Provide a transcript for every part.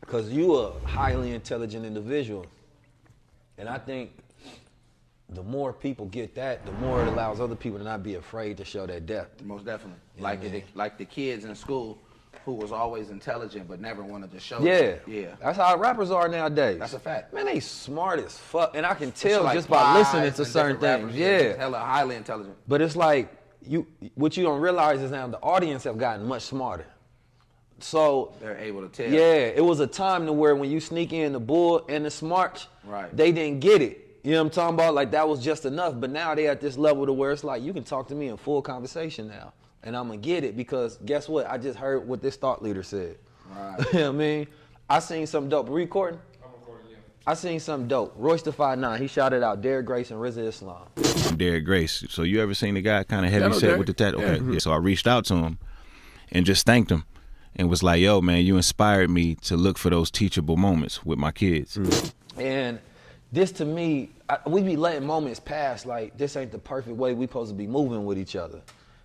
Because you a highly intelligent individual. And I think the more people get that, the more it allows other people to not be afraid to show their depth. Most definitely. Yeah, Like the kids in school who was always intelligent but never wanted to show Yeah. it. Yeah. That's how rappers are nowadays. That's a fact. Man, they smart as fuck. And I can tell like just by listening to and certain different things. rappers, Yeah. Hella highly intelligent. But it's like, what you don't realize is now the audience have gotten much smarter. So They're able to tell. yeah, it was a time to where when you sneak in the bull and the smarts, Right. they didn't get it. You know what I'm talking about? Like that was just enough. But now they at this level to where it's like you can talk to me in full conversation now. And I'm gonna get it because guess what? I just heard what this thought leader said. Right. You know what I mean? I seen something dope. Recording? I'm recording, yeah. I seen something dope. Royce the 5'9", he shouted out Derrick Grace and RZA Islam. Derrick Grace. So you ever seen the guy kind of heavy set with the tattoo? Okay. Yeah. So I reached out to him and just thanked him and was like, yo, man, you inspired me to look for those teachable moments with my kids. And this to me, we be letting moments pass like this ain't the perfect way we supposed to be moving with each other.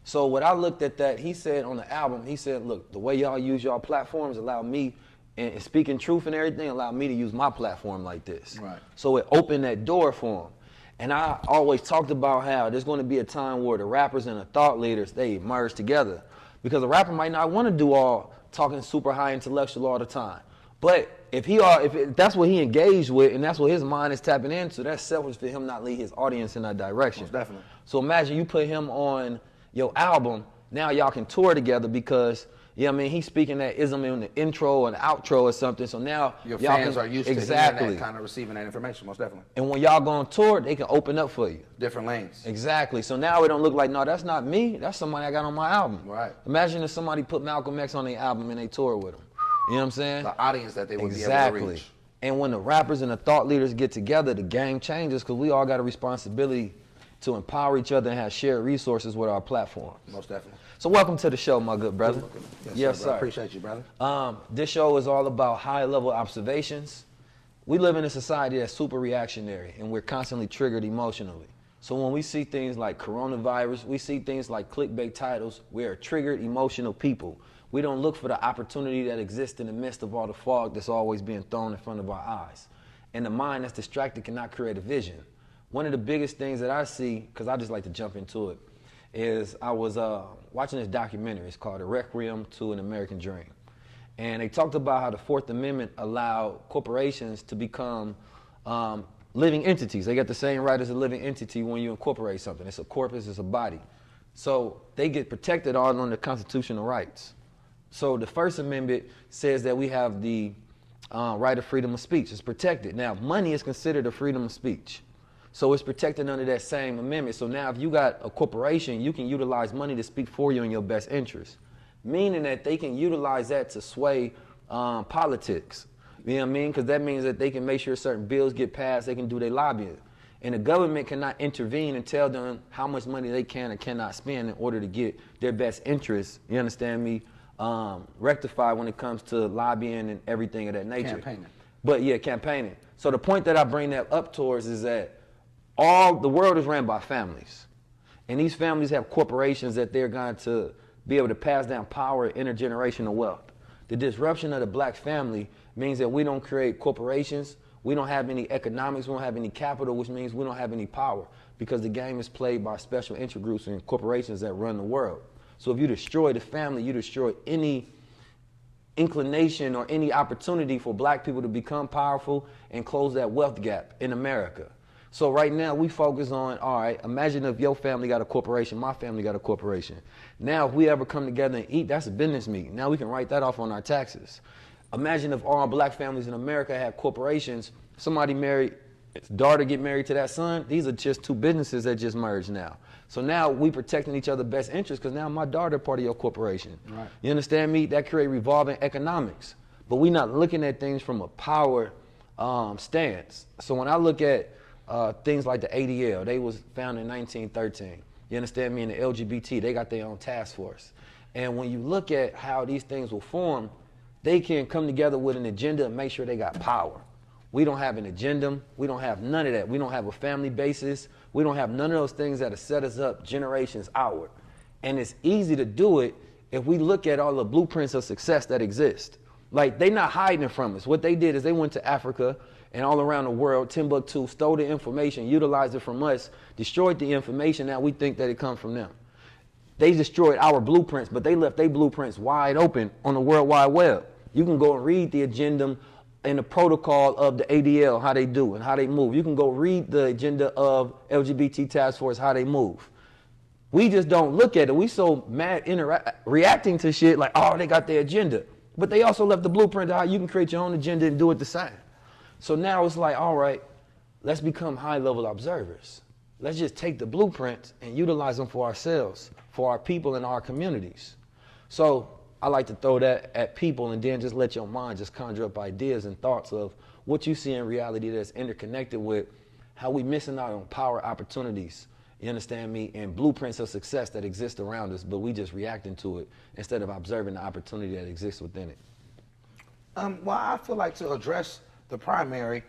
So when I looked at that, he said on the album, he said, look, the way y'all use y'all platforms allow me, and speaking truth and everything, allowed me to use my platform like this. Right. So it opened that door for him. And I always talked about how there's going to be a time where the rappers and the thought leaders, they merge together. Because a rapper might not want to do all talking super high intellectual all the time. But if that's what he engaged with and that's what his mind is tapping into, that's selfish for him not lead his audience in that direction. Most definitely. So imagine you put him on your album, now y'all can tour together because, you know what I mean, he's speaking that ism in the intro and the outro or something, so now Your y'all fans can, are used exactly. to hearing that, kind of receiving that information, most definitely. And when y'all go on tour, they can open up for you. Different lanes. Exactly. So now it don't look like, no, that's not me. That's somebody I got on my album. Right. Imagine if somebody put Malcolm X on their album and they tour with him. You know what I'm saying? The audience that they would be able to reach. And when the rappers and the thought leaders get together, the game changes because we all got a responsibility to empower each other and have shared resources with our platforms. Most definitely. So welcome to the show, my good brother. Yes, sir. Appreciate you, brother. This show is all about high-level observations. We live in a society that's super reactionary, and we're constantly triggered emotionally. So when we see things like coronavirus, we see things like clickbait titles, we are triggered emotional people. We don't look for the opportunity that exists in the midst of all the fog that's always being thrown in front of our eyes. And the mind that's distracted cannot create a vision. One of the biggest things that I see, because I just like to jump into it, is I was watching this documentary. It's called A Requiem to an American Dream. And they talked about how the Fourth Amendment allowed corporations to become living entities. They got the same right as a living entity when you incorporate something. It's a corpus, it's a body. So they get protected all under constitutional rights. So the First Amendment says that we have the right of freedom of speech. It's protected. Now, money is considered a freedom of speech. So it's protected under that same amendment. So now if you got a corporation, you can utilize money to speak for you in your best interest, meaning that they can utilize that to sway politics. You know what I mean? Because that means that they can make sure certain bills get passed, they can do their lobbying. And the government cannot intervene and tell them how much money they can or cannot spend in order to get their best interests, you understand me, rectified when it comes to lobbying and everything of that nature. Campaigning. But yeah, campaigning. So the point that I bring that up towards is that all the world is ran by families. And these families have corporations that they're going to be able to pass down power and intergenerational wealth. The disruption of the black family means that we don't create corporations, we don't have any economics, we don't have any capital, which means we don't have any power because the game is played by special interest groups and corporations that run the world. So if you destroy the family, you destroy any inclination or any opportunity for black people to become powerful and close that wealth gap in America. So right now we focus on, all right, imagine if your family got a corporation, my family got a corporation. Now if we ever come together and eat, that's a business meeting. Now we can write that off on our taxes. Imagine if all black families in America had corporations, somebody married, his daughter get married to that son, these are just two businesses that just merged now. So now we protecting each other's best interests because now my daughter part of your corporation. Right. You understand me? That create revolving economics. But we're not looking at things from a power stance. So when I look at things like the ADL, they was founded in 1913. You understand me? And the LGBT, they got their own task force. And when you look at how these things will form, they can come together with an agenda and make sure they got power. We don't have an agenda. We don't have none of that. We don't have a family basis. We don't have none of those things that have set us up generations outward. And it's easy to do it if we look at all the blueprints of success that exist. Like, they not hiding it from us. What they did is they went to Africa and all around the world, Timbuktu, stole the information, utilized it from us, destroyed the information. Now we think that it comes from them. They destroyed our blueprints, but they left their blueprints wide open on the World Wide Web. You can go and read the agenda and the protocol of the ADL, how they do and how they move. You can go read the agenda of LGBT Task Force, how they move. We just don't look at it. We so mad reacting to shit like, oh, they got their agenda. But they also left the blueprint of how you can create your own agenda and do it the same. So now it's like, all right, let's become high-level observers. Let's just take the blueprints and utilize them for ourselves, for our people and our communities. So I like to throw that at people and then just let your mind just conjure up ideas and thoughts of what you see in reality that's interconnected with how we missing out on power opportunities, you understand me, and blueprints of success that exist around us, but we just reacting to it instead of observing the opportunity that exists within it. Well, I feel like to address the primary,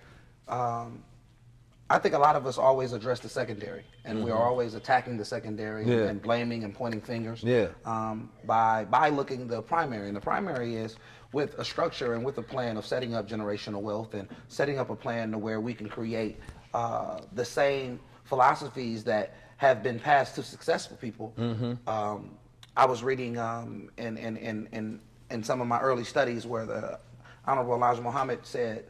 I think a lot of us always address the secondary, and we're always attacking the secondary and blaming and pointing fingers by looking the primary. And the primary is with a structure and with a plan of setting up generational wealth and setting up a plan to where we can create the same philosophies that have been passed to successful people. I was reading in some of my early studies where the Honorable Elijah Muhammad said,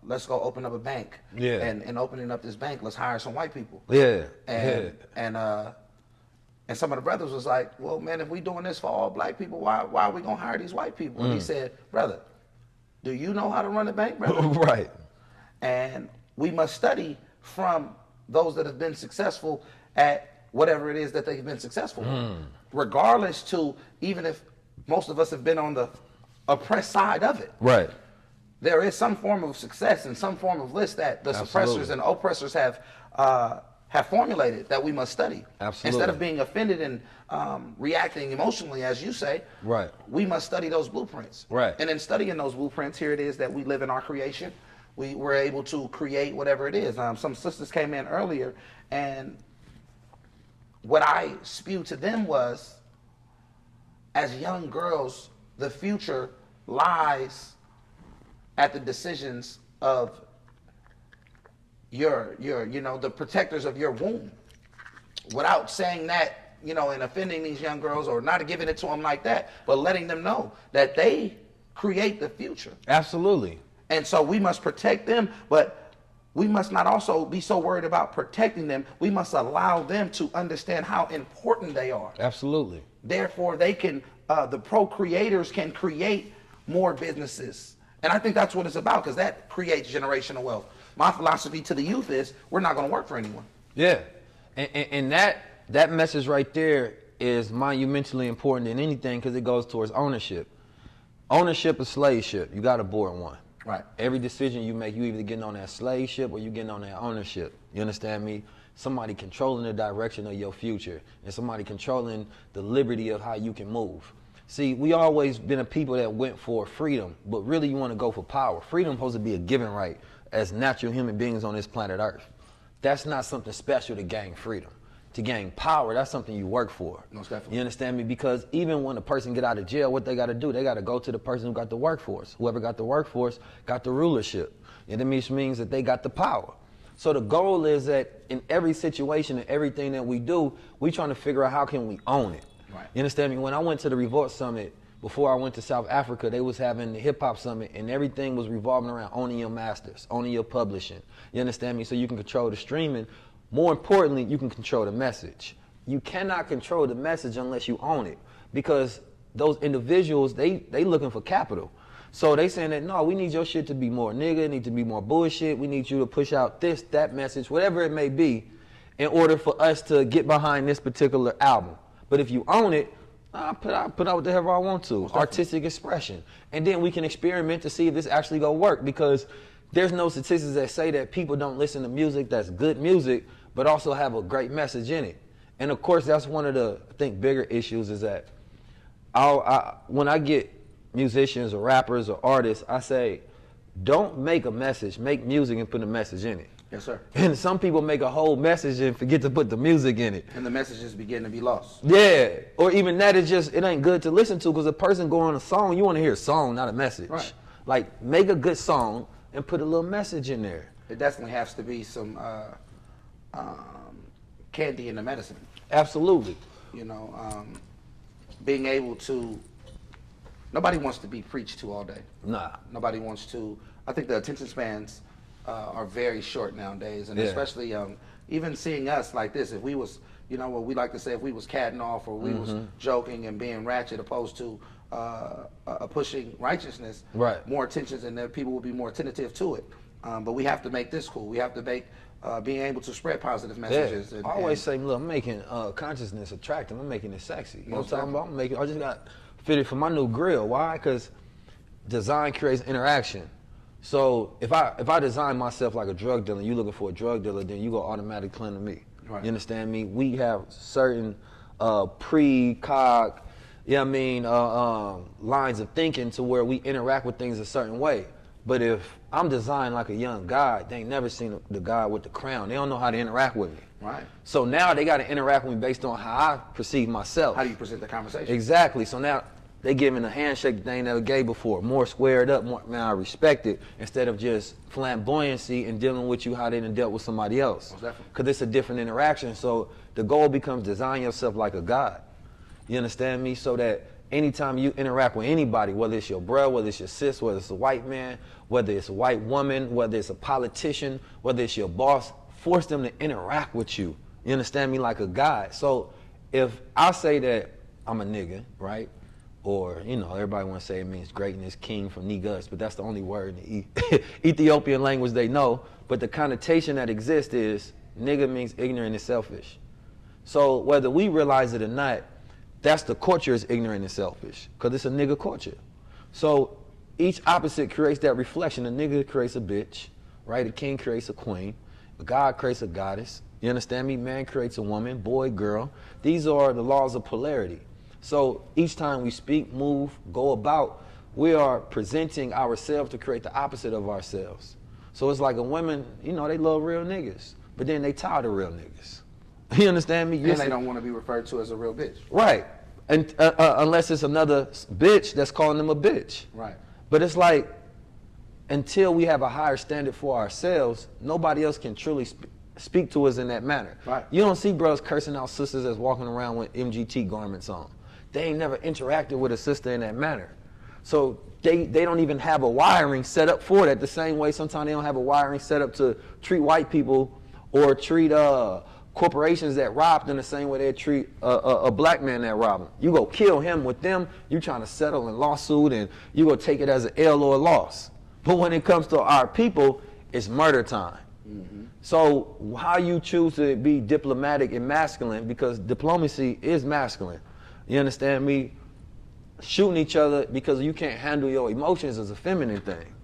let's go open up a bank. And opening up this bank, let's hire some white people. And some of the brothers was like, well, man, if we doing this for all black people, why are we gonna hire these white people? And he said, brother, do you know how to run a bank, brother? Right. And we must study from those that have been successful at whatever it is that they've been successful in. Regardless to, even if most of us have been on the oppressed side of it. Right. There is some form of success and some form of list that the suppressors and oppressors have formulated that we must study. Instead of being offended and reacting emotionally, as you say, we must study those blueprints. And in studying those blueprints, here it is that we live in our creation. We were able to create whatever it is. Some sisters came in earlier, and what I spewed to them was, as young girls, the future lies at the decisions of your the protectors of your womb. Without saying that, and offending these young girls or not giving it to them like that, but letting them know that they create the future. Absolutely. And so we must protect them, but we must not also be so worried about protecting them. We must allow them to understand how important they are. Absolutely. Therefore, they can, the procreators can create more businesses. And I think that's what it's about, because that creates generational wealth. My philosophy to the youth is we're not going to work for anyone. Yeah. And that message right there is monumentally important in anything, because it goes towards ownership. Ownership is slave ship. You got to board one. Right. Every decision you make, you either getting on that slave ship or you getting on that ownership. You understand me? Somebody controlling the direction of your future and somebody controlling the liberty of how you can move. See, we always been a people that went for freedom, but really you want to go for power. Freedom is supposed to be a given right as natural human beings on this planet Earth. That's not something special to gain freedom. To gain power, that's something you work for. Most definitely. You understand me? Because even when a person get out of jail, what they got to do, they got to go to the person who got the workforce. Whoever got the workforce got the rulership. And that means that they got the power. So the goal is that in every situation and everything that we do, we trying to figure out how can we own it. Right. You understand me? When I went to the Revolt Summit, before I went to South Africa, they was having the Hip Hop Summit, and everything was revolving around owning your masters, owning your publishing. You understand me? So you can control the streaming. More importantly, you can control the message. You cannot control the message unless you own it, because those individuals, they looking for capital. So they saying that, no, we need your shit to be more nigga, it need to be more bullshit, we need you to push out this, that message, whatever it may be, in order for us to get behind this particular album. But if you own it, I put out whatever I want to, artistic expression. And then we can experiment to see if this actually gonna work, because there's no statistics that say that people don't listen to music that's good music, but also have a great message in it. And of course, that's one of the, I think, bigger issues is that when I get musicians or rappers or artists, I say, don't make a message, make music and put a message in it. Yes, sir. And some people make a whole message and forget to put the music in it. And the messages begin to be lost. Yeah. Or even that, it ain't good to listen to, because a person go on a song, you want to hear a song, not a message. Right. Like, make a good song and put a little message in there. It definitely has to be some candy in the medicine. Absolutely. You know, being able to, nobody wants to be preached to all day. Nah. Nobody wants to, I think the attention spans are very short nowadays, and especially even seeing us like this, if we was, you know, what we like to say, if we was catting off or we was joking and being ratchet opposed to pushing righteousness, right, more attention, and then people will be more attentive to it. But we have to make this cool. We have to make being able to spread positive messages. Yeah. I always say, look, I'm making consciousness attractive. I'm making it sexy. You know what I'm talking about? I just got fitted for my new grill. Why? Because design creates interaction. So if I design myself like a drug dealer, you looking for a drug dealer, then you go automatically come to me. Right. You understand me? We have certain pre-cog, you know what I mean, lines of thinking to where we interact with things a certain way. But if I'm designed like a young guy, they ain't never seen the guy with the crown. They don't know how to interact with me. Right. So now they got to interact with me based on how I perceive myself. How do you present the conversation? Exactly. So now they giving a handshake that they ain't never gave before. More squared up, more, man, I respect it, instead of just flamboyancy and dealing with you how they done dealt with somebody else. Because it's a different interaction. So the goal becomes design yourself like a god. You understand me? So that anytime you interact with anybody, whether it's your brother, whether it's your sis, whether it's a white man, whether it's a white woman, whether it's a politician, whether it's your boss, force them to interact with you. You understand me? Like a god. So if I say that I'm a nigga, right? Or, you know, everybody want to say it means greatness, king from Negus, but that's the only word in the Ethiopian language they know. But the connotation that exists is nigga means ignorant and selfish. So whether we realize it or not, that's the culture is ignorant and selfish, because it's a nigga culture. So each opposite creates that reflection. A nigga creates a bitch, right? A king creates a queen. A god creates a goddess. You understand me? Man creates a woman, boy, girl. These are the laws of polarity. So each time we speak, move, go about, we are presenting ourselves to create the opposite of ourselves. So it's like a woman, you know, they love real niggas, but then they tired of real niggas. You understand me? And they don't want to be referred to as a real bitch. Right. And unless it's another bitch that's calling them a bitch. Right. But it's like, until we have a higher standard for ourselves, nobody else can truly speak to us in that manner. Right. You don't see brothers cursing out sisters that's walking around with MGT garments on. They ain't never interacted with a sister in that manner. So they don't even have a wiring set up for that, the same way sometimes they don't have a wiring set up to treat white people or treat corporations that rob them the same way they treat a black man that rob them. You go kill him with them, you trying to settle in lawsuit, and you go take it as an L or a loss. But when it comes to our people, it's murder time. Mm-hmm. So how you choose to be diplomatic and masculine, because diplomacy is masculine. You understand me? Shooting each other because you can't handle your emotions is a feminine thing.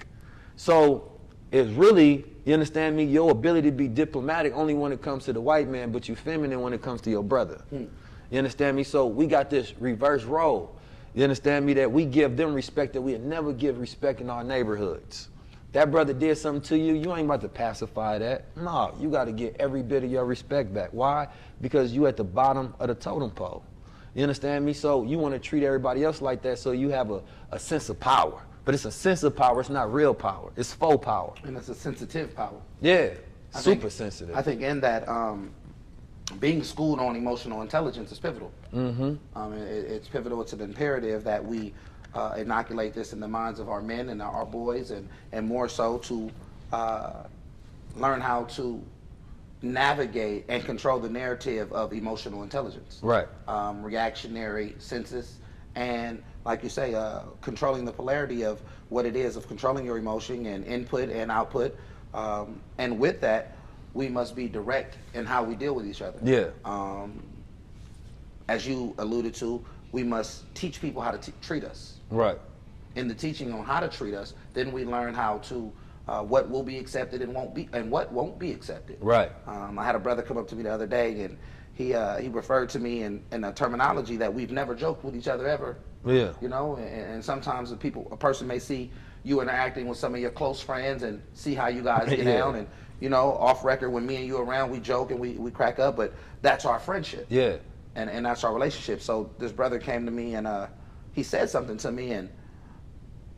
So it's really, you understand me, your ability to be diplomatic only when it comes to the white man, but you feminine when it comes to your brother. You understand me? So we got this reverse role. You understand me? That we give them respect that we would never give respect in our neighborhoods. That brother did something to you, you ain't about to pacify that. No, you got to get every bit of your respect back. Why? Because you at the bottom of the totem pole. You understand me? So you want to treat everybody else like that, so you have a sense of power. But it's a sense of power, it's not real power. It's faux power. And it's a sensitive power. Yeah, super sensitive. I think in that, being schooled on emotional intelligence is pivotal. Mm-hmm. It's pivotal, it's an imperative that we inoculate this in the minds of our men and our boys, and more so to learn how to navigate and control the narrative of emotional intelligence. Right. Reactionary senses, and like you say, controlling the polarity of what it is of controlling your emotion and input and output. And with that, we must be direct in how we deal with each other. Yeah. As you alluded to, we must teach people how to treat us. Right. In the teaching on how to treat us, then we learn how to what will be accepted and what won't be accepted. Right. I had a brother come up to me the other day, and he referred to me in a terminology that we've never joked with each other ever. Yeah. You know, and sometimes a person may see you interacting with some of your close friends and see how you guys get down, and you know, off record, when me and you are around, we joke and we crack up, but that's our friendship. Yeah. And that's our relationship. So this brother came to me and he said something to me, and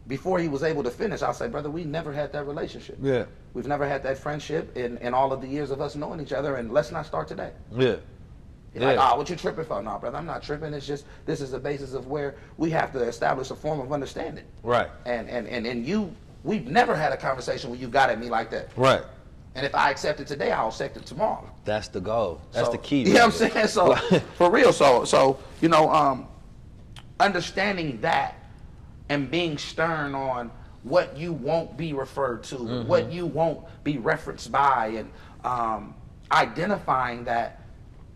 before he was able to finish, I'll say, brother, we never had that relationship. Yeah. We've never had that friendship in all of the years of us knowing each other, and let's not start today. Yeah. You're like, oh, what you tripping for? No, brother, I'm not tripping. It's just, this is the basis of where we have to establish a form of understanding. Right. And you, we've never had a conversation where you got at me like that. Right. And if I accept it today, I'll accept it tomorrow. That's the goal. That's the key. You know what I'm saying? So, for real, so you know, understanding that and being stern on what you won't be referred to, what you won't be referenced by, and identifying that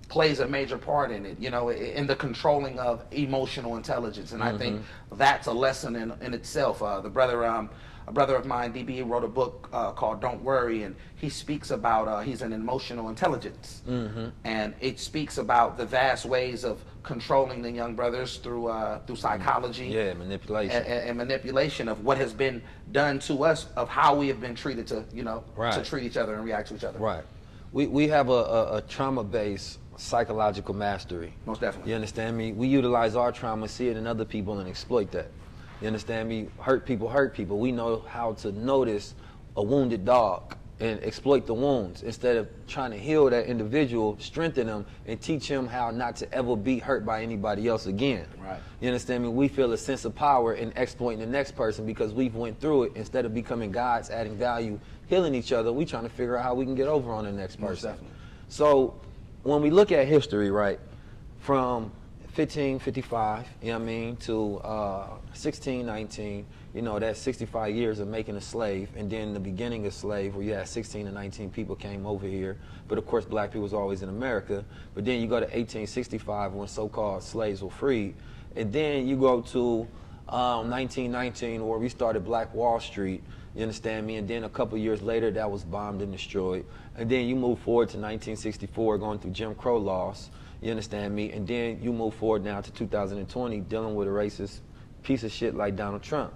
plays a major part in it, you know, in the controlling of emotional intelligence. And I think that's a lesson in itself. A brother of mine, DB, wrote a book called Don't Worry, and he speaks about, he's an emotional intelligence. And it speaks about the vast ways of controlling the young brothers through psychology. Yeah, manipulation. And manipulation of what has been done to us, of how we have been treated to, you know, to treat each other and react to each other. Right. We have a trauma-based psychological mastery. Most definitely. You understand me? We utilize our trauma, see it in other people, and exploit that. You understand me? Hurt people. We know how to notice a wounded dog and exploit the wounds instead of trying to heal that individual, strengthen them, and teach him how not to ever be hurt by anybody else again. Right. You understand me? We feel a sense of power in exploiting the next person because we've went through it. Instead of becoming gods, adding value, healing each other, we trying to figure out how we can get over on the next person. Most definitely. So when we look at history, right, from 1555, you know what I mean, to 1619, you know, that's 65 years of making a slave, and then the beginning of slave, where you had 16 to 19 people came over here, but of course black people was always in America. But then you go to 1865 when so-called slaves were freed, and then you go to 1919 where we started Black Wall Street, you understand me, and then a couple years later that was bombed and destroyed, and then you move forward to 1964 going through Jim Crow laws, you understand me, and then you move forward now to 2020 dealing with a racist piece of shit like Donald Trump.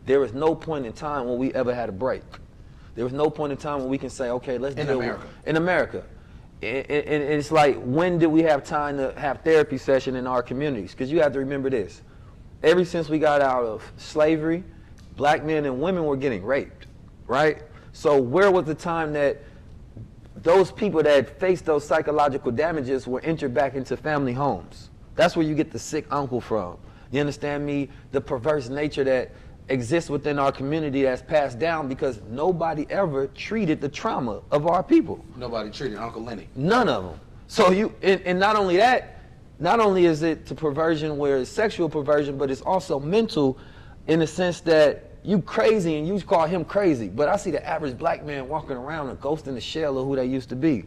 There was no point in time when we ever had a break. There was no point in time when we can say, okay, let's deal with in America. And it's like, when did we have time to have therapy session in our communities? Because you have to remember this. Ever since we got out of slavery, black men and women were getting raped, right? So where was the time that those people that faced those psychological damages were entered back into family homes? That's where you get the sick uncle from. You understand me? The perverse nature that exists within our community that's passed down because nobody ever treated the trauma of our people. Nobody treated Uncle Lenny. None of them. So you, and not only that, not only is it to perversion where it's sexual perversion, but it's also mental in the sense that you crazy and you call him crazy. But I see the average black man walking around a ghost in the shell of who they used to be.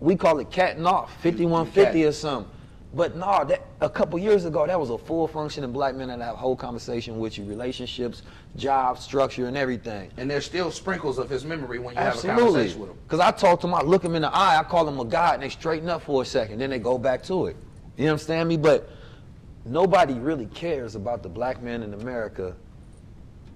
We call it catting off, 5150 or something. But no, that a couple years ago, that was a full functioning black man that have a whole conversation with you, relationships, job, structure, and everything. And there's still sprinkles of his memory when you have a conversation with him. Because I talk to him, I look him in the eye, I call him a god, and they straighten up for a second, then they go back to it. You understand me? But nobody really cares about the black man in America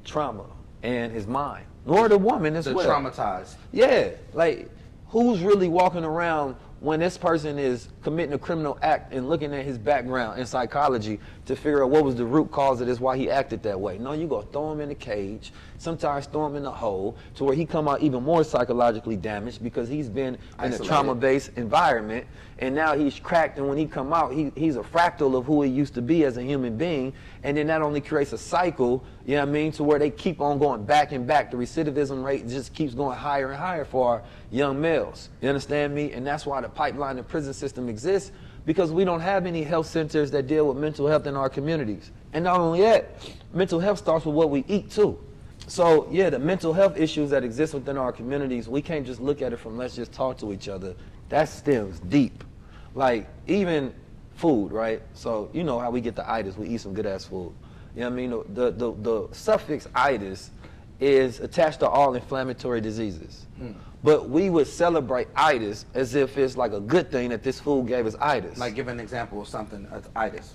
trauma and his mind, nor the woman as well. The traumatized. Yeah, like who's really walking around when this person is committing a criminal act and looking at his background in psychology to figure out what was the root cause of this, why he acted that way? No, you go throw him in a cage, sometimes throw him in a hole to where he come out even more psychologically damaged because he's been in a trauma-based environment, and now he's cracked, and when he come out, he's a fractal of who he used to be as a human being, and then that only creates a cycle, you know what I mean, to where they keep on going back and back. The recidivism rate just keeps going higher and higher for our young males. You understand me? And that's why the pipeline and prison system exists, because we don't have any health centers that deal with mental health in our communities. And not only that, mental health starts with what we eat too. So yeah, the mental health issues that exist within our communities, we can't just look at it from let's just talk to each other. That stems deep. Like even food, right? So you know how we get the itis, we eat some good ass food. You know what I mean? The suffix itis is attached to all inflammatory diseases. But we would celebrate itis as if it's like a good thing that this food gave us itis. Like give an example of something, itis.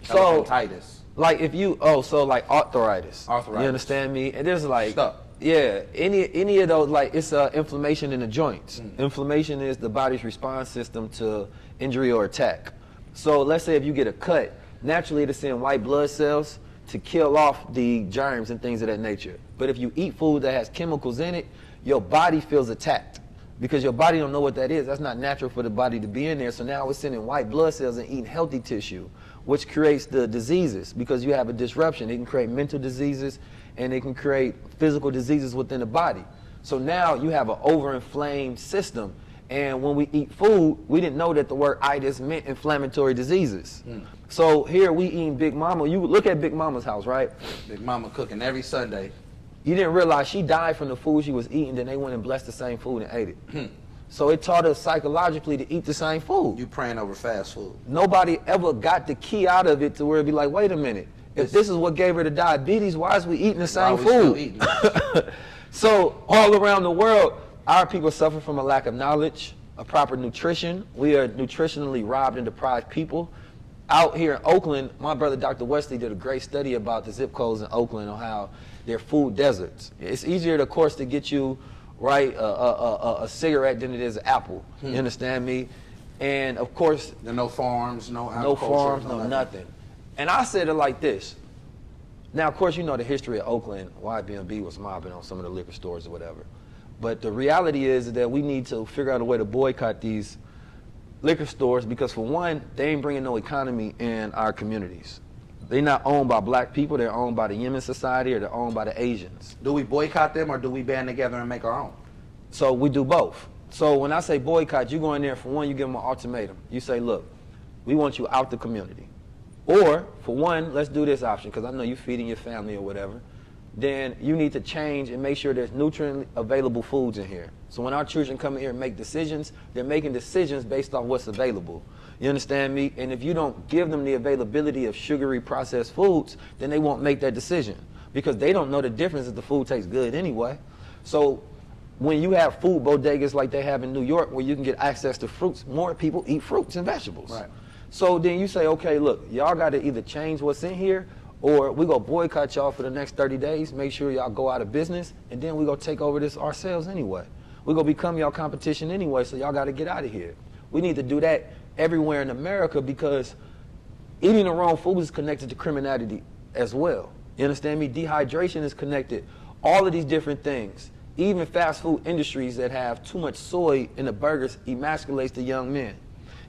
So, elephantitis. Like if you, so like arthritis. Arthritis. You understand me? And there's like, stuck. Yeah, any of those, like, it's inflammation in the joints. Inflammation is the body's response system to injury or attack. So let's say if you get a cut, naturally it'll send white blood cells to kill off the germs and things of that nature. But if you eat food that has chemicals in it, your body feels attacked because your body don't know what that is. That's not natural for the body to be in there. So now it's sending white blood cells and eating healthy tissue, which creates the diseases because you have a disruption. It can create mental diseases and it can create physical diseases within the body. So now you have an overinflamed system. And when we eat food, we didn't know that the word itis meant inflammatory diseases. So here we eating Big Mama. You look at Big Mama's house, right? Big Mama cooking every Sunday. You didn't realize she died from the food she was eating, then they went and blessed the same food and ate it. So it taught us psychologically to eat the same food. You praying over fast food. Nobody ever got the key out of it to where it'd be like, wait a minute, if this is what gave her the diabetes, why is we eating the same food? So all around the world, our people suffer from a lack of knowledge, a proper nutrition. We are nutritionally robbed and deprived people. Out here in Oakland, my brother Dr. Wesley did a great study about the zip codes in Oakland on how they're food deserts. It's easier, of course, to get you right a cigarette than it is an apple. You understand me? And of course, there are no farms, no farms, no nothing. And I said it like this. Now, of course, you know the history of Oakland. YBMB was mobbing on some of the liquor stores or whatever. But the reality is that we need to figure out a way to boycott these liquor stores because, for one, they ain't bringing no economy in our communities. They're not owned by black people. They're owned by the Yemen Society or they're owned by the Asians. Do we boycott them or do we band together and make our own? So we do both. So when I say boycott, you go in there, for one, you give them an ultimatum. You say, look, we want you out the community. Or, for one, let's do this option because I know you're feeding your family or whatever. Then you need to change and make sure there's nutrient available foods in here. So when our children come in here and make decisions, they're making decisions based on what's available. You understand me? And if you don't give them the availability of sugary processed foods, then they won't make that decision because they don't know the difference if the food tastes good anyway. So when you have food bodegas like they have in New York where you can get access to fruits, more people eat fruits and vegetables. Right. So then you say, okay, look, y'all got to either change what's in here or we go boycott y'all for the next 30 days, make sure y'all go out of business, and then we go take over this ourselves anyway. We go become y'all competition anyway, so y'all got to get out of here. We need to do that everywhere in America because eating the wrong food is connected to criminality as well. You understand me? Dehydration is connected. All of these different things. Even fast food industries that have too much soy in the burgers emasculates the young men.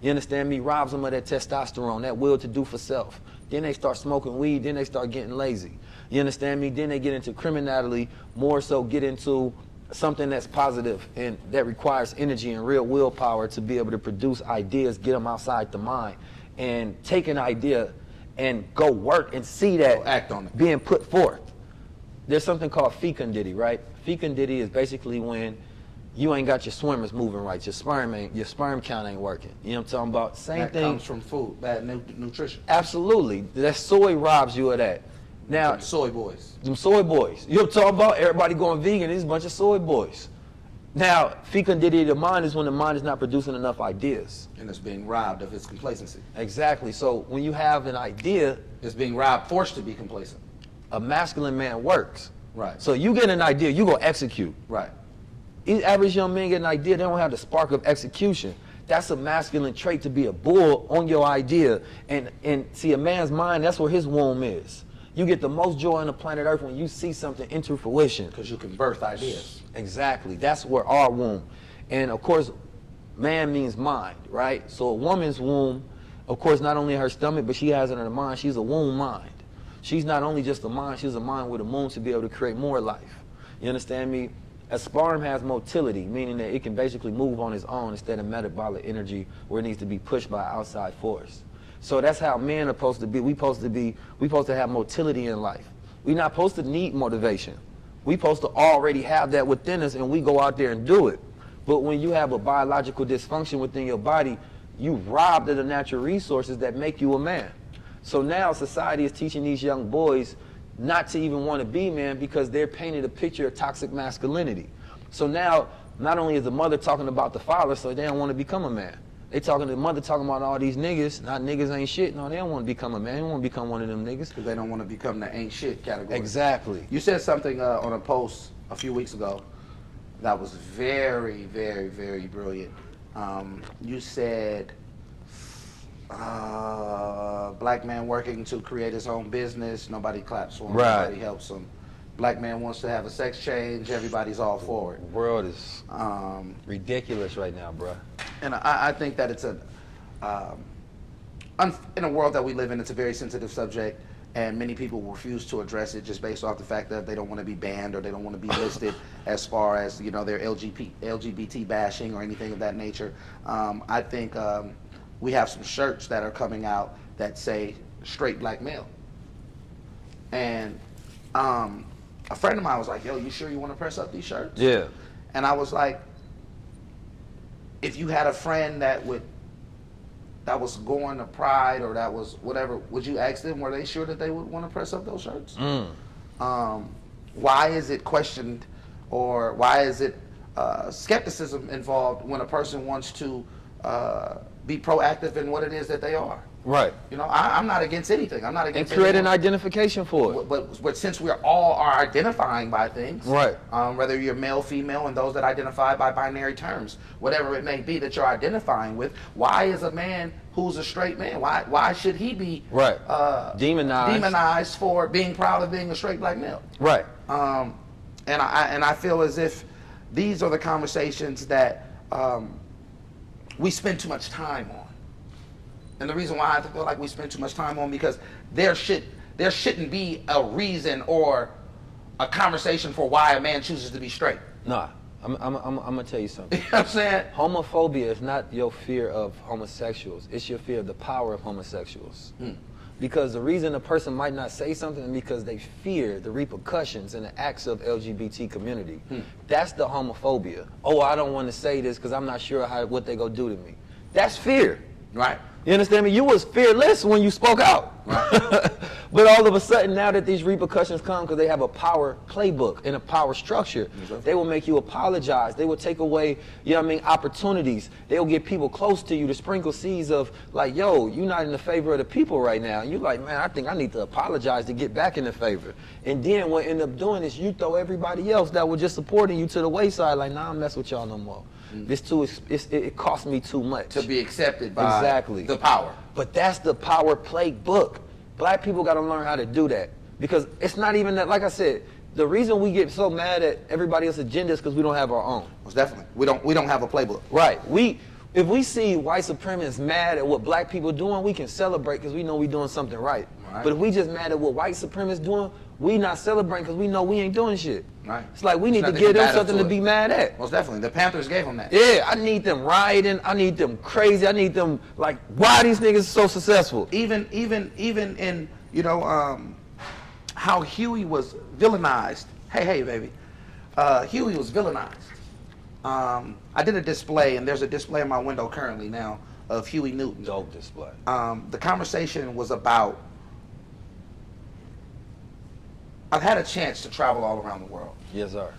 You understand me? Robs them of that testosterone, that will to do for self. Then they start smoking weed, then they start getting lazy. You understand me? Then they get into criminality, more so get into something that's positive and that requires energy and real willpower to be able to produce ideas, get them outside the mind, and take an idea and go work and see that act on it being put forth. There's something called fecundity, right? Fecundity is basically when you ain't got your swimmers moving right, your sperm count ain't working. You know what I'm talking about? Same thing. That comes from food, bad nutrition. Absolutely. That soy robs you of that. Now, them soy boys. Them soy boys. You know what I'm talking about? Everybody going vegan, there's a bunch of soy boys. Now, fecundity of the mind is when the mind is not producing enough ideas. And it's being robbed of its complacency. Exactly. So when you have an idea, it's being robbed, forced to be complacent. A masculine man works. Right. So you get an idea, you go execute. Right. These average young men get an idea, they don't have the spark of execution. That's a masculine trait, to be a bull on your idea. And see, a man's mind, that's where his womb is. You get the most joy on the planet Earth when you see something enter fruition. Because you can birth ideas. Exactly. That's where our womb. And of course, man means mind, right? So a woman's womb, of course, not only her stomach, but she has it in her mind. She's a womb mind. She's not only just a mind, she's a mind with a moon to be able to create more life. You understand me? A sperm has motility, meaning that it can basically move on its own instead of metabolic energy where it needs to be pushed by outside force. So that's how men are supposed to be. We supposed to have motility in life. We're not supposed to need motivation. We're supposed to already have that within us and we go out there and do it. But when you have a biological dysfunction within your body, you robbed of the natural resources that make you a man. So now society is teaching these young boys not to even want to be men because they're painted a picture of toxic masculinity. So now, not only is the mother talking about the father, so they don't want to become a man. They talking to the mother talking about all these niggas. Not niggas ain't shit. No, they don't want to become a man. They don't want to become one of them niggas. Because they don't want to become the ain't shit category. Exactly. You said something on a post a few weeks ago that was very, very, very brilliant. You said, black man working to create his own business, nobody claps for him, nobody helps him. Black man wants to have a sex change, everybody's all for it. The world is ridiculous right now, bruh. And I think that it's in a world that we live in, it's a very sensitive subject, and many people refuse to address it just based off the fact that they don't want to be banned or they don't want to be listed as far as, you know, their LGBT bashing or anything of that nature. I think we have some shirts that are coming out that say straight black male. And a friend of mine was like, yo, you sure you want to press up these shirts? Yeah. And I was like, if you had a friend that was going to Pride or that was whatever, would you ask them, were they sure that they would want to press up those shirts? Why is it questioned, or why is it skepticism involved when a person wants to be proactive in what it is that they are? Right. You know, I'm not against anything. I'm not against and create an identification for it. But since we all are identifying by things, right? Whether you're male, female, and those that identify by binary terms, whatever it may be that you're identifying with, why is a man who's a straight man, why should he be demonized for being proud of being a straight black male? Right. And I feel as if these are the conversations that we spend too much time on. And the reason why I feel like we spend too much time on, because there shouldn't be a reason or a conversation for why a man chooses to be straight. Nah, I'm gonna tell you something. You know what I'm saying? Homophobia is not your fear of homosexuals. It's your fear of the power of homosexuals. Because the reason a person might not say something is because they fear the repercussions and the acts of LGBT community. That's the homophobia. Oh, I don't want to say this because I'm not sure what they gonna do to me. That's fear. Right. You understand me? You was fearless when you spoke out. Right. But all of a sudden, now that these repercussions come because they have a power playbook and a power structure, they will make you apologize. They will take away, you know what I mean, opportunities. They will get people close to you to sprinkle seeds of like, yo, you're not in the favor of the people right now. And you're like, man, I think I need to apologize to get back in the favor. And then what end up doing is you throw everybody else that was just supporting you to the wayside, like, nah, I'm mess with y'all no more. It costs me too much to be accepted by the power. But that's the power playbook. Black people got to learn how to do that, because it's not even that. Like I said, the reason we get so mad at everybody else's agenda is because we don't have our own. Most definitely, we don't have a playbook. Right. If we see white supremacists mad at what black people doing, we can celebrate because we know we doing something right. But if we just mad at what white supremacists doing, we not celebrating because we know we ain't doing shit. Right. It's like we need to give them something to be mad at. Most definitely. The Panthers gave them that. Yeah, I need them rioting. I need them crazy. I need them like, why are these niggas so successful? Even in, you know, how Huey was villainized. Hey, baby. Huey was villainized. I did a display, and there's a display in my window currently now of Huey Newton. Dope display. The conversation was about, I've had a chance to travel all around the world. Yes, sir.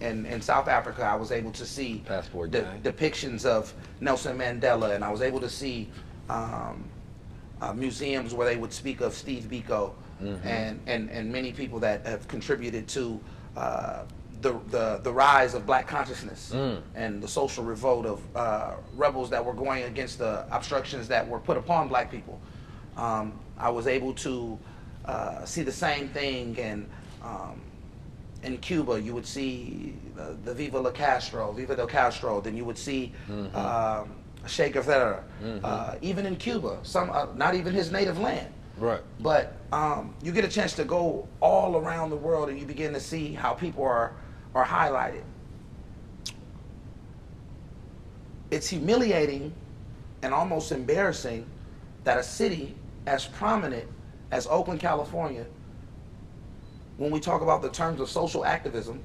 In South Africa, I was able to see depictions of Nelson Mandela, and I was able to see museums where they would speak of Steve Biko, and many people that have contributed to the rise of black consciousness and the social revolt of rebels that were going against the obstructions that were put upon black people. I was able to see the same thing in Cuba. You would see the Viva del Castro, then you would see Che Guevara. Even in Cuba, some not even his native land. Right. But you get a chance to go all around the world and you begin to see how people are highlighted. It's humiliating and almost embarrassing that a city as prominent as Oakland, California, when we talk about the terms of social activism,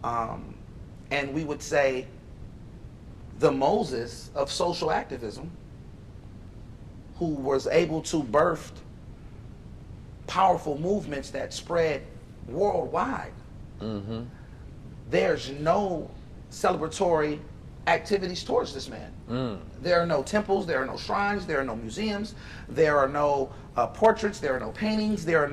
and we would say the Moses of social activism, who was able to birth powerful movements that spread worldwide. There's no celebratory activities towards this man. There are no temples, there are no shrines, there are no museums, there are no portraits, there are no paintings, there's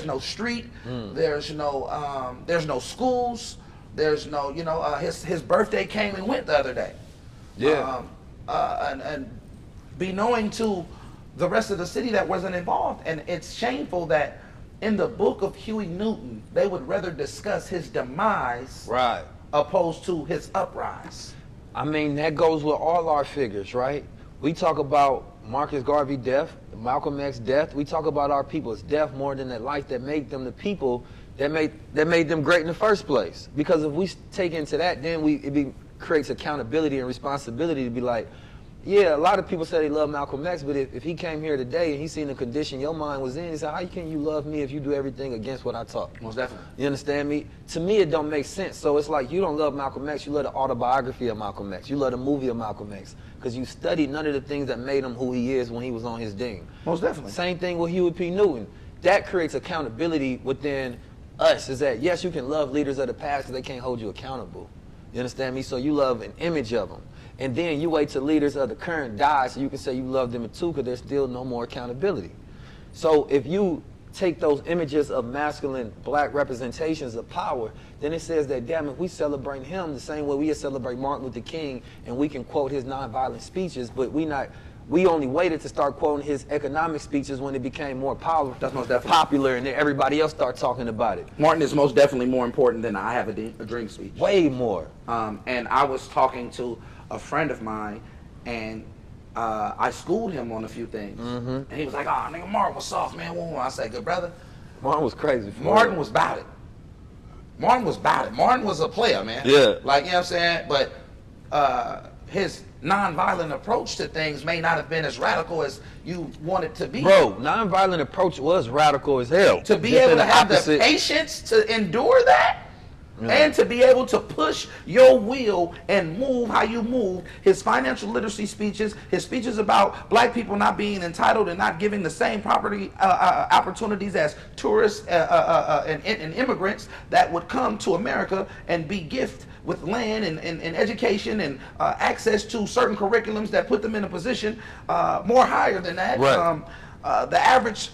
no street, there's no schools, there's no, his birthday came and went the other day. Yeah. And be knowing to the rest of the city that wasn't involved. And it's shameful that in the book of Huey Newton, they would rather discuss his demise, right, opposed to his uprise. I mean, that goes with all our figures, right? We talk about Marcus Garvey death, Malcolm X death. We talk about our people's death more than the life that made them the people that made them great in the first place. Because if we take into that, then it creates accountability and responsibility to be like, yeah, a lot of people say they love Malcolm X, but if he came here today and he seen the condition your mind was in, he said, how can you love me if you do everything against what I taught? Most definitely. You understand me? To me, it don't make sense. So it's like you don't love Malcolm X, you love the autobiography of Malcolm X, you love the movie of Malcolm X, because you studied none of the things that made him who he is when he was on his ding. Most definitely. Same thing with Huey P. Newton. That creates accountability within us, is that yes, you can love leaders of the past because they can't hold you accountable. You understand me? So you love an image of them. And then you wait till leaders of the current die so you can say you love them too, because there's still no more accountability. So if you take those images of masculine black representations of power, then it says that, damn it, we celebrate him the same way we celebrate Martin Luther King, and we can quote his nonviolent speeches, but we only waited to start quoting his economic speeches when it became more That's most definitely popular, and then everybody else started talking about it. Martin is most definitely more important than I Have a Dream speech. Way more. And I was talking to a friend of mine, and I schooled him on a few things. And he was like, oh, nigga, Martin was soft, man. I said, good brother. Martin was crazy. Martin was about it. Martin was about it. Martin was a player, man. Yeah. Like, you know what I'm saying? But his nonviolent approach to things may not have been as radical as you want it to be. Bro, nonviolent approach was radical as hell. To be able to have the patience to endure that, and to be able to push your will and move how you move. His financial literacy speeches, his speeches about black people not being entitled and not giving the same property opportunities as tourists and immigrants that would come to America and be gifted with land and education and access to certain curriculums that put them in a position more higher than that. Right. The average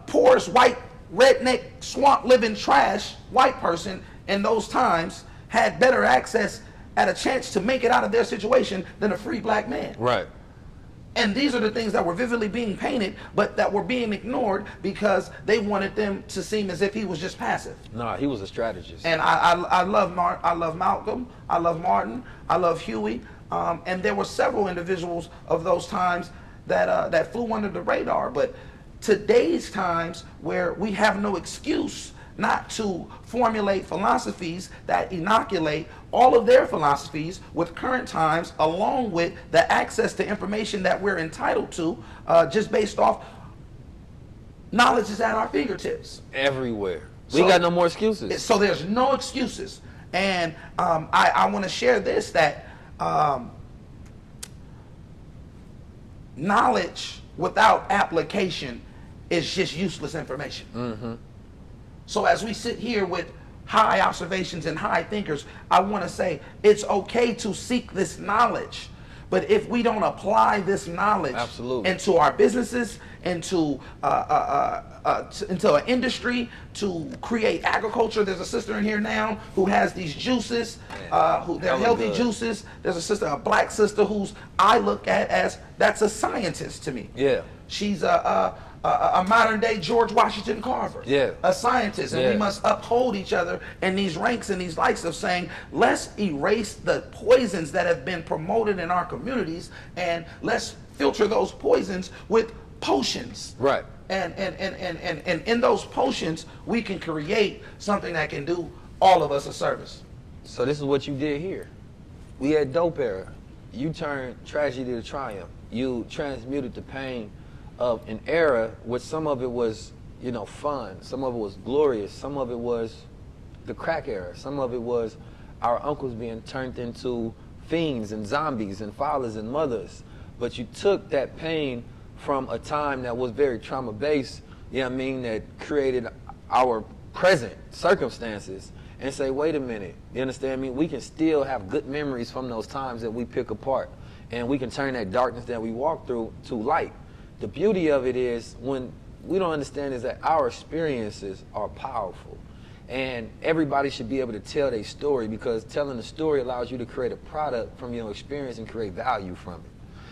poorest white redneck swamp living trash white person in those times had better access at a chance to make it out of their situation than a free black man. Right. And these are the things that were vividly being painted, but that were being ignored because they wanted them to seem as if he was just passive. Nah, he was a strategist. And I love Malcolm, I love Martin, I love Huey, and there were several individuals of those times that flew under the radar. But today's times, where we have no excuse not to formulate philosophies that inoculate all of their philosophies with current times, along with the access to information that we're entitled to, just based off knowledge is at our fingertips. Everywhere. We got no more excuses. So there's no excuses. And I want to share this, that knowledge without application is just useless information. So as we sit here with high observations and high thinkers, I want to say it's okay to seek this knowledge. But if we don't apply this knowledge into our businesses, into an industry, to create agriculture. There's a sister in here now who has these juices, they're healthy juices. There's a sister, a black sister, who's I look at as, that's a scientist to me. Yeah. She's a modern day George Washington Carver. Yeah. A scientist. And we must uphold each other in these ranks and these likes of saying, let's erase the poisons that have been promoted in our communities, and let's filter those poisons with potions. Right. And in those potions, we can create something that can do all of us a service. So this is what you did here. We had dope era. You turned tragedy to triumph. You transmuted the pain of an era, which some of it was, fun, some of it was glorious, some of it was the crack era, some of it was our uncles being turned into fiends and zombies and fathers and mothers. But you took that pain from a time that was very trauma-based, that created our present circumstances, and say, wait a minute, you understand me? We can still have good memories from those times that we pick apart, and we can turn that darkness that we walk through to light. The beauty of it is, when we don't understand, is that our experiences are powerful, and everybody should be able to tell their story, because telling the story allows you to create a product from your experience and create value from it.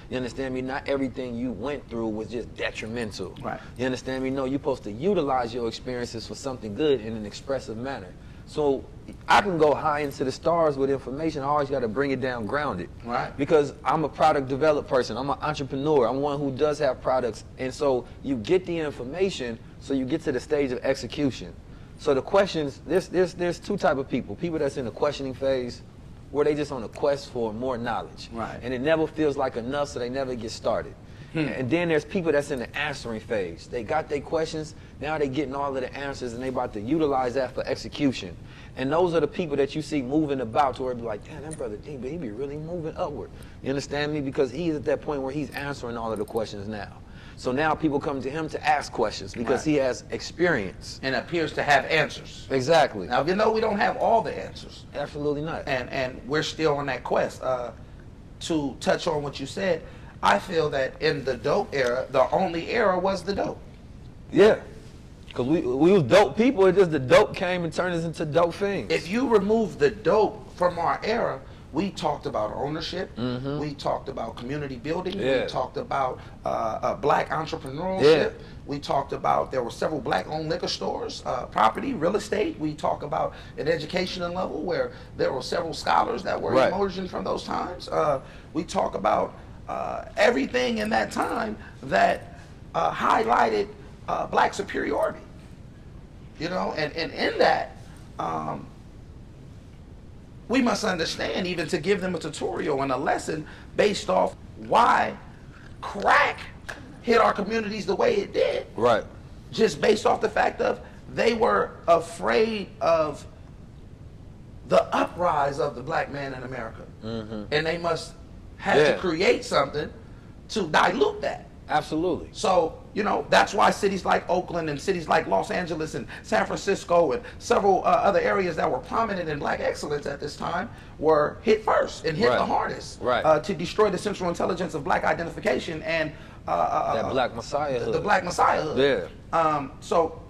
You understand me? Not everything you went through was just detrimental. Right. You understand me? No, you're supposed to utilize your experiences for something good in an expressive manner. So I can go high into the stars with information. I always got to bring it down grounded. Right. Because I'm a product developed person. I'm an entrepreneur. I'm one who does have products. And so you get the information, so you get to the stage of execution. So the questions, there's two type of people. People that's in the questioning phase, where they just on a quest for more knowledge. Right. And it never feels like enough, so they never get started. And then there's people that's in the answering phase. They got their questions, now they getting all of the answers, and they about to utilize that for execution. And those are the people that you see moving about, to where it be like, damn, that brother D, but he be really moving upward. You understand me? Because he's at that point where he's answering all of the questions now. So now people come to him to ask questions, because he has experience. And appears to have answers. Exactly. Now, we don't have all the answers. Absolutely not. And we're still on that quest. To touch on what you said, I feel that in the dope era, the only era was the dope. Yeah. Because we was dope people, it's just the dope came and turned us into dope things. If you remove the dope from our era, we talked about ownership, we talked about community building, we talked about black entrepreneurship, we talked about, there were several black-owned liquor stores, property, real estate. We talk about an educational level where there were several scholars that were emerging from those times. We talk about everything in that time that highlighted black superiority, and in that, we must understand, even to give them a tutorial and a lesson based off why crack hit our communities the way it did. Right. Just based off the fact of they were afraid of the uprise of the black man in America. And they must have to create something to dilute that. Absolutely. So, that's why cities like Oakland and cities like Los Angeles and San Francisco and several other areas that were prominent in black excellence at this time were hit first and hit the hardest to destroy the central intelligence of black identification and that black messiahhood. The black messiahhood. Yeah. So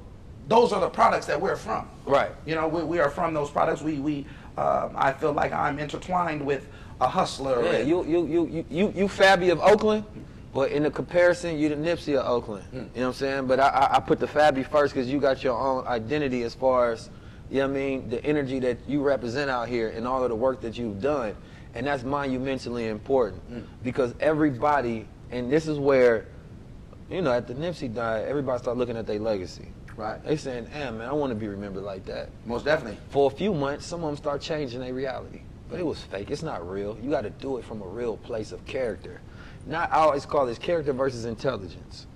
those are the products that we're from. Right. We are from those products. I feel like I'm intertwined with a hustler. Yeah, you Fabby of Oakland. But in the comparison, you the Nipsey of Oakland. You know what I'm saying? But I put the Fabby first, because you got your own identity as far as, the energy that you represent out here and all of the work that you've done. And that's monumentally important. Because everybody, and this is where, after Nipsey died, everybody started looking at their legacy. Right. They saying, damn, man, I want to be remembered like that. Most definitely. For a few months, some of them start changing their reality. But it was fake. It's not real. You got to do it from a real place of character. I always call this character versus intelligence.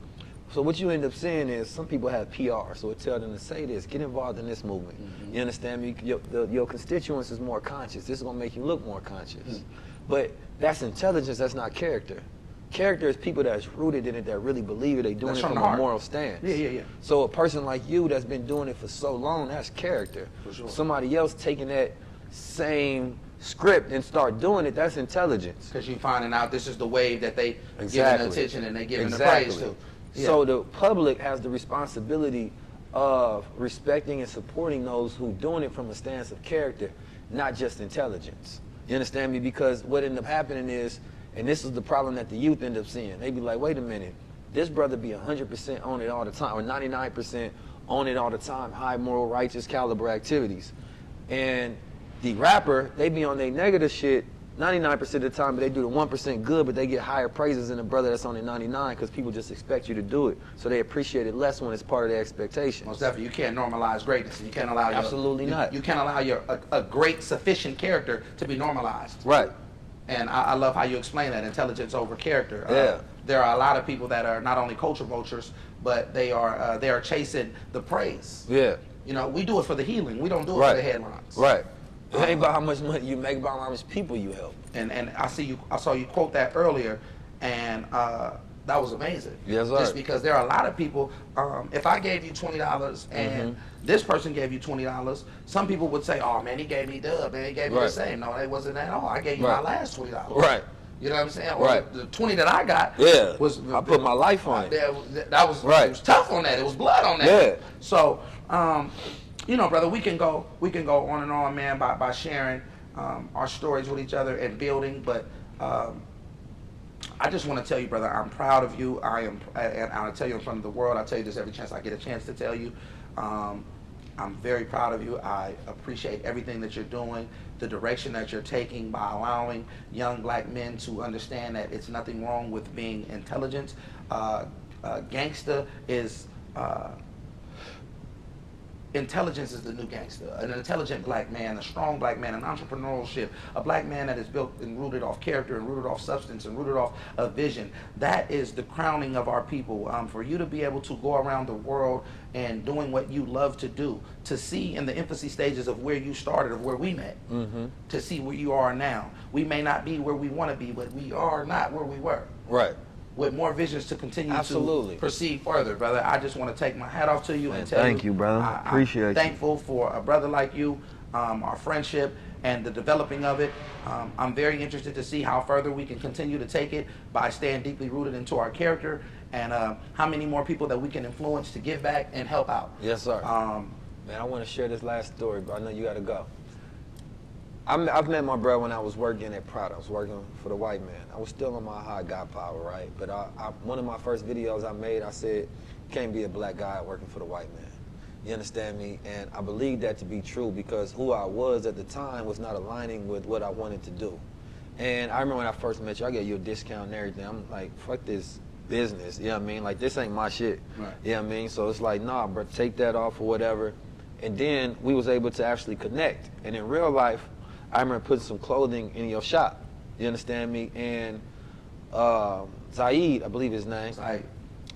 So what you end up seeing is some people have PR, so it tells them to say this, get involved in this movement. You understand me? Your constituents is more conscious. This is going to make you look more conscious. But that's intelligence, that's not character. Character is people that's rooted in it, that really believe it, they doing it from a moral stance. Yeah. So a person like you that's been doing it for so long, that's character. For sure. Somebody else taking that same script and start doing it, that's intelligence. Because you're finding out this is the wave that they giving attention and they giving the praise to. Yeah. So the public has the responsibility of respecting and supporting those who doing it from a stance of character, not just intelligence. You understand me? Because what ended up happening is, and this is the problem that the youth end up seeing, they be like, wait a minute, this brother be 100% on it all the time, or 99% on it all the time, high moral, righteous caliber activities. And the rapper, they be on their negative shit 99% of the time, but they do the 1% good, but they get higher praises than the brother that's on the 99, because people just expect you to do it. So they appreciate it less when it's part of their expectations. Most definitely. You can't normalize greatness. You can't allow Absolutely not. You can't allow a great, sufficient character to be normalized. Right. And I love how you explain that, intelligence over character. Yeah. There are a lot of people that are not only culture vultures, but they are chasing the praise. Yeah. We do it for the healing. We don't do it for the headlines. Right. It ain't about how much money you make, about how much people you help. And I saw you quote that earlier, and that was amazing. Yes, sir. Just because there are a lot of people, if I gave you $20 and this person gave you $20, some people would say, oh man, he gave me dub, man, he gave me the same. No, it wasn't at all. I gave you my last $20. Right. You know what I'm saying? Or the 20 that I got was I put my life on it. That was it was tough on that. It was blood on that. Yeah. So you know, brother, we can go on and on, man, by sharing our stories with each other and building, but I just want to tell you, brother, I'm proud of you. And I'll tell you in front of the world. I'll tell you this every chance I get a chance to tell you. I'm very proud of you. I appreciate everything that you're doing, the direction that you're taking by allowing young black men to understand that it's nothing wrong with being intelligent. Gangsta is... Intelligence is the new gangster. An intelligent black man, a strong black man, an entrepreneurship, a black man that is built and rooted off character and rooted off substance and rooted off a vision. That is the crowning of our people. For you to be able to go around the world and doing what you love to do, to see in the infancy stages of where you started, of where we met, to see where you are now. We may not be where we want to be, but we are not where we were. Right. With more visions to continue to proceed further, brother. I just want to take my hat off to you and tell you. Thank you, brother. Appreciate you. I'm thankful for a brother like you, our friendship, and the developing of it. I'm very interested to see how further we can continue to take it by staying deeply rooted into our character, and how many more people that we can influence to give back and help out. Yes, sir. Man, I want to share this last story, but I know you got to go. I've met my brother when I was working at Prada. I was working for the white man. I was still on my high God power, right? But one of my first videos I made, I said, you can't be a black guy working for the white man. You understand me? And I believe that to be true because who I was at the time was not aligning with what I wanted to do. And I remember when I first met you, I gave you a discount and everything. I'm like, fuck this business, you know what I mean? Like, this ain't my shit, right. You know what I mean? So it's like, nah, bro, take that off or whatever. And then we was able to actually connect. And in real life, I remember putting some clothing in your shop. You understand me? And Zaid, I believe his name.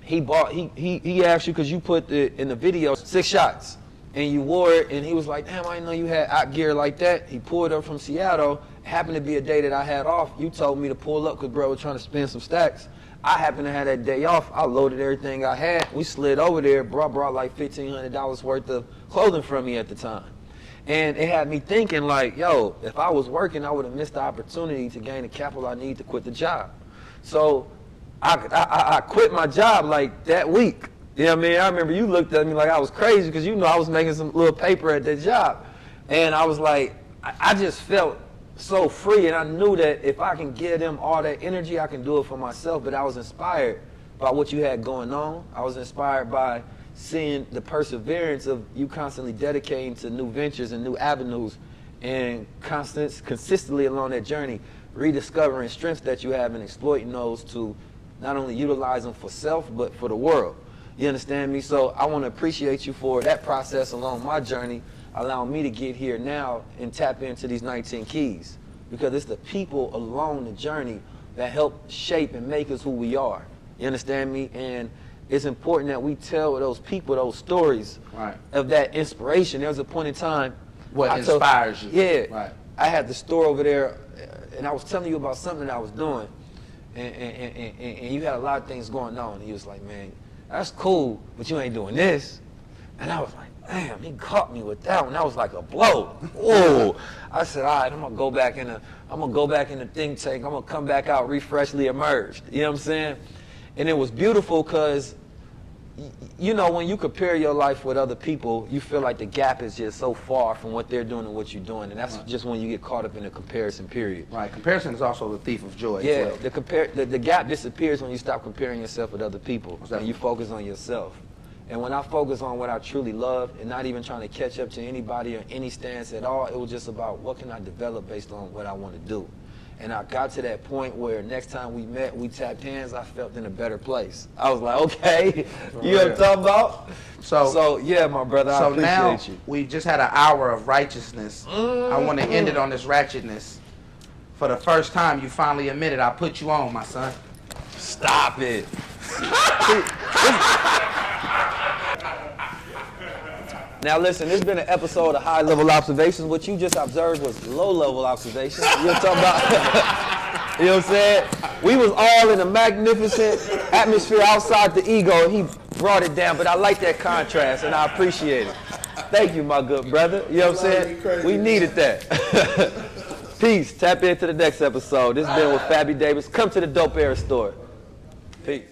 He asked you because you put in the video 6 shots, and you wore it, and he was like, "Damn, I didn't know you had out gear like that." He pulled up from Seattle. It happened to be a day that I had off. You told me to pull up because bro was trying to spend some stacks. I happened to have that day off. I loaded everything I had. We slid over there. Bro brought like $1,500 worth of clothing from me at the time. And it had me thinking like, yo, if I was working, I would have missed the opportunity to gain the capital I need to quit the job. So I quit my job like that week. You know what I mean? I remember you looked at me like I was crazy because you know I was making some little paper at that job. And I was like, I just felt so free, and I knew that if I can give them all that energy, I can do it for myself. But I was inspired by what you had going on. I was inspired by seeing the perseverance of you constantly dedicating to new ventures and new avenues and consistently along that journey, rediscovering strengths that you have and exploiting those to not only utilize them for self, but for the world. You understand me? So I want to appreciate you for that process along my journey, allowing me to get here now and tap into these 19 keys, because it's the people along the journey that help shape and make us who we are. You understand me? And it's important that we tell those people those stories of that inspiration. There was a point in time. What inspires you? Yeah. Right. I had the store over there, and I was telling you about something that I was doing, and you had a lot of things going on. And he was like, man, that's cool, but you ain't doing this. And I was like, damn, he caught me with that one. That was like a blow. Whoa. I said, all right, I'm gonna go back in the think tank. I'm gonna come back out refreshly emerged. You know what I'm saying? And it was beautiful because, you know, when you compare your life with other people, you feel like the gap is just so far from what they're doing and what you're doing. And that's just when you get caught up in the comparison period. Right. Comparison is also the thief of joy. Yeah. The gap disappears when you stop comparing yourself with other people and you focus on yourself. And when I focus on what I truly love and not even trying to catch up to anybody or any stance at all, it was just about what can I develop based on what I want to do. And I got to that point where next time we met, we tapped hands, I felt in a better place. I was like, okay, you know what I'm talking about? So yeah, my brother, I appreciate you. We just had an hour of righteousness. I want to end it on this ratchetness. For the first time, you finally admitted I put you on, my son. Stop it. Now listen, this has been an episode of High Level Observations. What you just observed was low level observations. You know what I'm talking about? You know what I'm saying? We was all in a magnificent atmosphere outside the ego, and he brought it down. But I like that contrast, and I appreciate it. Thank you, my good brother. You know what I'm saying? We needed that. Peace. Tap into the next episode. This has been with Fabby Davis. Come to the Dope Era store. Peace.